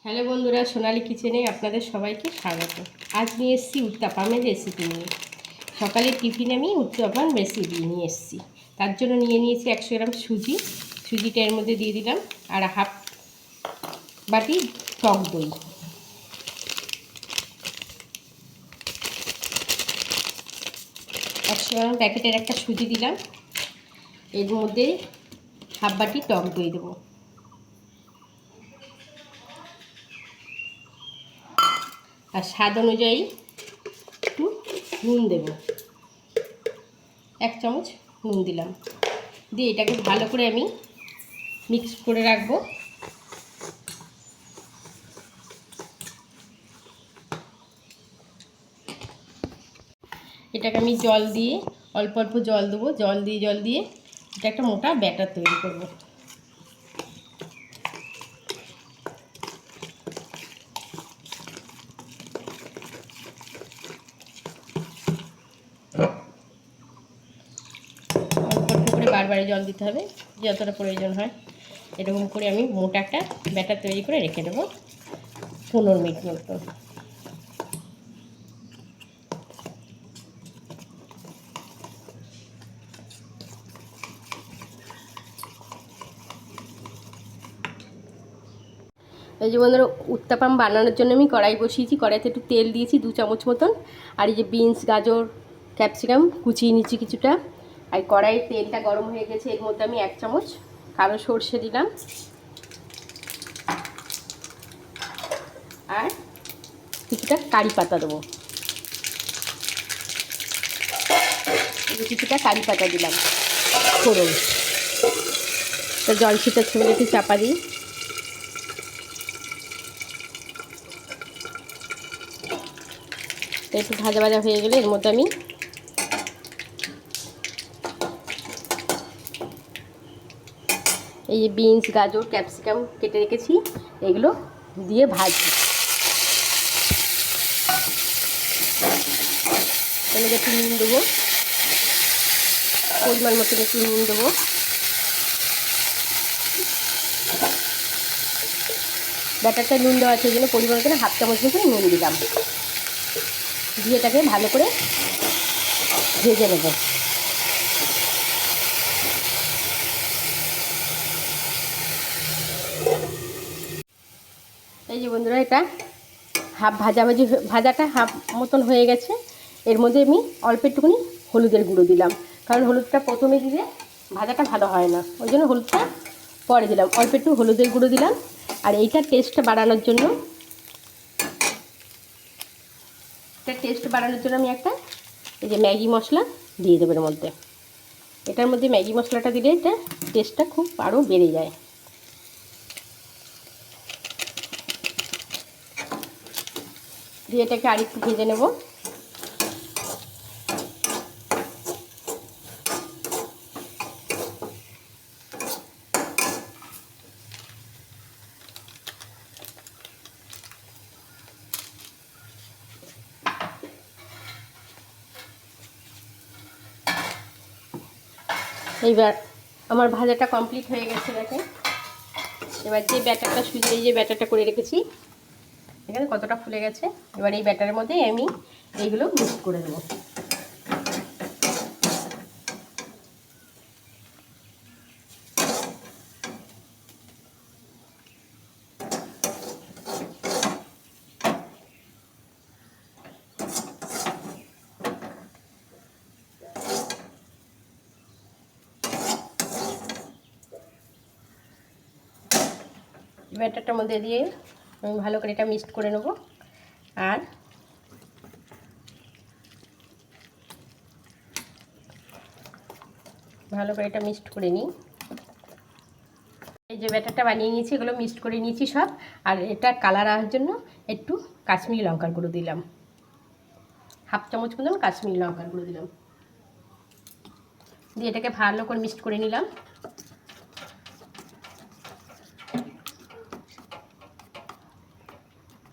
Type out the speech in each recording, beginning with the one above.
Hello বন্ধুরা, সোনালী কিচেনে আপনাদের সবাইকে স্বাগত। আজ নিয়ে এসেছি উত্তাপামের রেসিপি নিয়ে। সকালে টিফিন আমি উত্তাপাম রেসিপি নিয়ে এসেছি। তার জন্য নিয়ে নিয়েছি 100 গ্রাম সুজি। সুজিটা এর মধ্যে দিয়ে দিলাম, আর হাফ বাটি টক দই। একশো গ্রাম প্যাকেটের একটা সুজি দিলাম, এর মধ্যে হাফ বাটি টক দই দেবো। আর স্বাদ অনুযায়ী একটু নুন দেব, 1 চামচ নুন দিলাম। দিয়ে এটাকে ভালো করে আমি মিক্স করে রাখবো। এটাকে আমি জল দিয়ে অল্প অল্প জল দেবো, জল দিয়ে এটা একটা মোটা ব্যাটার তৈরি করব। অল্প অল্প করে বারবার জল দিতে হবে, যতটা প্রয়োজন হয়। এরকম করে আমি মোটা একটা ব্যাটার তৈরি করে রেখে দেবো 15 মিনিট মতো। এই যে বন্ধুরা, উত্তাপাম বানানোর জন্য আমি কড়াই বসিয়েছি। কড়াইতে একটু তেল দিয়েছি 2 চামচ মতন। আর এই যে বিনস, গাজর, ক্যাপসিকাম কুচিয়ে নিচ্ছি কিছুটা। আর কড়াইয়ের তেলটা গরম হয়ে গেছে, এর মধ্যে আমি 1 চামচ কালো সর্ষে দিলাম, আর কিছুটা কারি পাতা দেবো। কিছুটা কারি পাতা দিলাম ফোড়ন। তো জল ছিটা ছেড়ে একটু চাপা দিই। একটু ভাজা ভাজা হয়ে গেলে এর মধ্যে আমি এই যে বিনস, গাজর, ক্যাপসিকাম কেটে রেখেছি, এগুলো দিয়ে ভাজবো। এখানে একটু নুন দেবো, পরিমাণ মতন একটু নুন দেবো। ব্যাটারটা নুন দেওয়া আছে, ওই জন্য পরিমাণ করে হাফ চামচ মতন নুন দিলাম। দিয়ে এটাকে ভালো করে ভেজে নেব। এই যে বন্ধুরা, এটা হাফ ভাজাটা হাফ মতন হয়ে গেছে। এর মধ্যে আমি অল্প একটুখানি হলুদের গুঁড়ো দিলাম, কারণ হলুদটা প্রথমে দিলে ভাজাটা ভালো হয় না, ওই জন্য হলুদটা পরে দিলাম। অল্প একটু হলুদের গুঁড়ো দিলাম। আর এইটার টেস্টটা বাড়ানোর জন্য আমি একটা এই যে ম্যাগি মশলা দিয়ে দেবো এর মধ্যে। এটার মধ্যে ম্যাগি মশলাটা দিলে এটা টেস্টটা খুব আরও বেড়ে যায়। দিয়ে এটাকে আরেকটু ভেজে নেব। এইবার আমার ভাজাটা কমপ্লিট হয়ে গেছে, দেখেন। এবার যে ব্যাটারটা সুজিয়ে যে ব্যাটারটা করে রেখেছি, এখানে কতটা ফুলে গেছে। এবার এই ব্যাটারের মধ্যে আমি এইগুলো মিক্স করে দেবো। ব্যাটারটার মধ্যে দিয়ে আমি ভালো করে এটা মিক্সড করে নেব। আর ভালো করে এটা মিক্সড করে নিই। এই যে ব্যাটারটা বানিয়ে নিয়েছি, এগুলো মিক্সড করে নিয়েছি সব। আর এটা কালার আসার জন্য একটু কাশ্মীরি লঙ্কার গুঁড়ো দিলাম, হাফ চামচ মতন কাশ্মীরি লঙ্কার গুঁড়ো দিলাম। দিয়ে এটাকে ভালো করে মিক্সড করে নিলাম।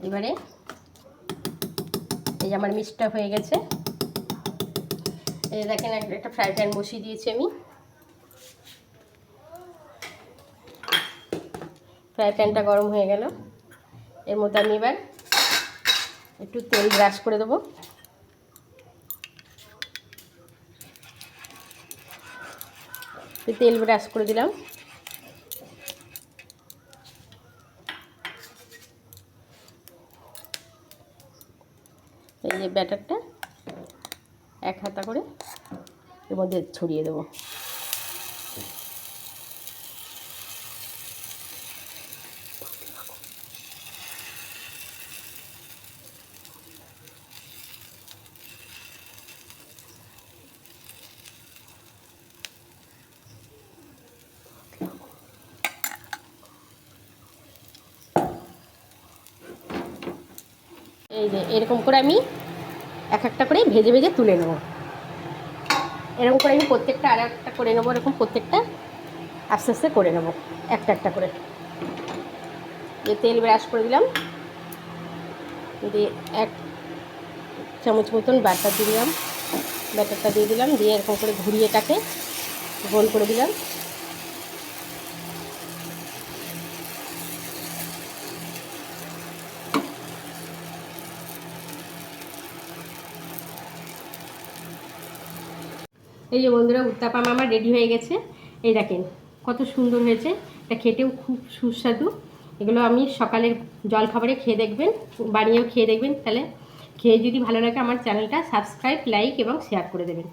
এবারে এই যে আমার মিক্সটা হয়ে গেছে। এই দেখেন, একটা ফ্রাই প্যান বসিয়ে দিয়েছি আমি। ফ্রাই প্যানটা গরম হয়ে গেল। এর মধ্যে আমি এবার একটু তেল ব্রাশ করে দেবো। তেল ব্রাশ করে দিলাম। এই যে ব্যাটারটা এক হাতা করে এর মধ্যে ছড়িয়ে দেবো। এই যে এরকম করে আমি এক একটা করে ভেজে ভেজে তুলে নেব। এরকম করে আমি প্রত্যেকটা আর একটা করে নেবো। এরকম প্রত্যেকটা আস্তে আস্তে করে নেব একটা একটা করে। দিয়ে তেল ব্রাশ করে দিলাম, দিয়ে 1 চামচ মতন বাটার দিয়ে দিলাম। ব্যাটারটা দিয়ে দিলাম, দিয়ে এরকম করে ঘুরিয়ে এটাকে গোল করে দিলাম। এই যে বন্ধুরা, উত্তাপাম আমার রেডি হয়ে গেছে। এই দেখেন কত সুন্দর হয়েছে, এটা খেতেও খুব সুস্বাদু। এগুলো আমি সকালের জলখাবারে খেয়ে দেখবেন, বানিয়েও খেয়ে দেখবেন। তাহলে খেয়ে যদি ভালো লাগে আমার চ্যানেলটা সাবস্ক্রাইব, লাইক এবং শেয়ার করে দেবেন।